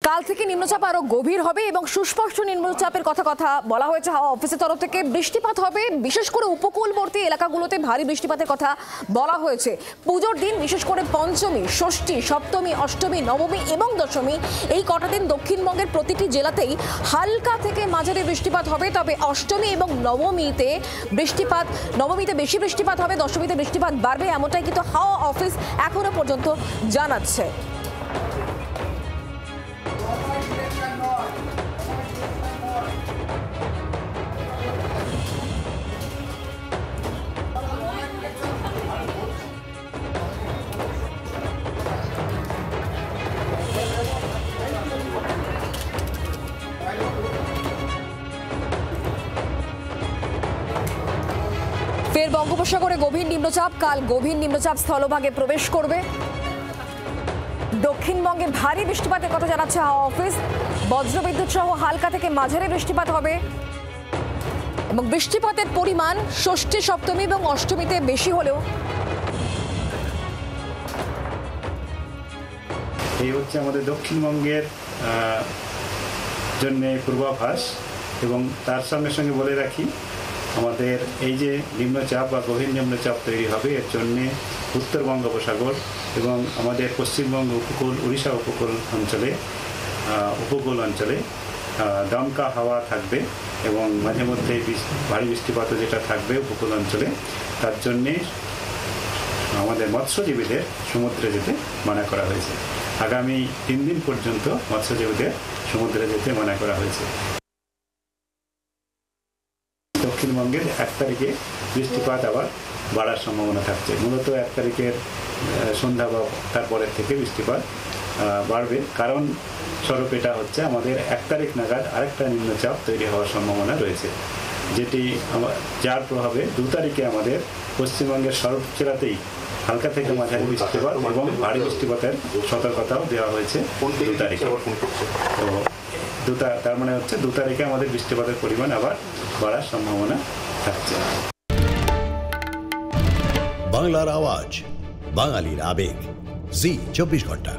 কাল থেকে নিম্নচাপ আরো গভীর হবে এবং সুস্পষ্ট নিম্নচাপের কথা বলা হয়েছে হাওয়া অফিসের তরফ থেকে। বৃষ্টিপাত হবে, বিশেষ করে উপকূলবর্তী এলাকাগুলোতে ভারী বৃষ্টিপাতের কথা বলা হয়েছে। পুজোর দিন বিশেষ করে পঞ্চমী, ষষ্ঠী, সপ্তমী, অষ্টমী, নবমী এবং দশমী এই কটা দিন দক্ষিণবঙ্গের প্রতিটি জেলাতেই হালকা থেকে মাঝারি বৃষ্টিপাত হবে। তবে অষ্টমী এবং নবমীতে বেশি বৃষ্টিপাত হবে, দশমীতে বৃষ্টিপাত বাড়বে, এমনটাই কিন্তু হাওয়া অফিস এখনো পর্যন্ত জানাচ্ছে। ফের বঙ্গোপসাগরে গভীর নিম্নচাপ, কাল গভীর নিম্নচাপ স্থলভাগে প্রবেশ করবে। দক্ষিণবঙ্গে ভারী বৃষ্টিপাতের কথা জানাচ্ছে হাওয়া অফিস। বজ্রবিদ্যুৎ সহ হালকা থেকে মাঝারি বৃষ্টিপাত হবে এবং বৃষ্টিপাতের পরিমাণ ষষ্ঠী, সপ্তমী এবং অষ্টমীতে বেশি হলেও এই হচ্ছে আমাদের দক্ষিণবঙ্গের জন্য পূর্বাভাস। এবং তার সঙ্গে সঙ্গে বলে রাখি, আমাদের এই যে নিম্নচাপ বা গভীর নিম্নচাপ তৈরি হবে, এর জন্যে উত্তর বঙ্গোপসাগর এবং আমাদের পশ্চিমবঙ্গ উপকূল, উড়িষ্যা উপকূল অঞ্চলে দমকা হাওয়া থাকবে এবং মাঝে মধ্যে ভারী বৃষ্টিপাতও যেটা থাকবে উপকূল অঞ্চলে। তার জন্যে আমাদের মৎস্যজীবীদের সমুদ্রে যেতে মানা করা হয়েছে। আগামী 3 দিন পর্যন্ত মৎস্যজীবীদের সমুদ্রে যেতে মানা করা হয়েছে। দক্ষিণবঙ্গের 1 তারিখে বৃষ্টিপাত আবার বাড়ার সম্ভাবনা থাকছে। মূলত 1 তারিখের সন্ধ্যা বা তারপরের থেকে বৃষ্টিপাত বাড়বে। কারণ স্বরূপ এটা হচ্ছে আমাদের 1 তারিখ নাগাদ আরেকটা নিম্নচাপ তৈরি হওয়ার সম্ভাবনা রয়েছে, যেটি যার প্রভাবে 2 তারিখে আমাদের পশ্চিমবঙ্গের সর্ব জেলাতেই হালকা থেকে মাঝারি বৃষ্টিপাত এবং ভারী বৃষ্টিপাতের সতর্কতাও দেওয়া হয়েছে 2 তারিখে। তো তার মানে হচ্ছে 2 তারিখে আমাদের বৃষ্টিপাতের পরিমাণ আবার বাড়ার সম্ভাবনা থাকছে। বাংলার আওয়াজ, বাঙালির আবেগ, জি 24 ঘন্টা।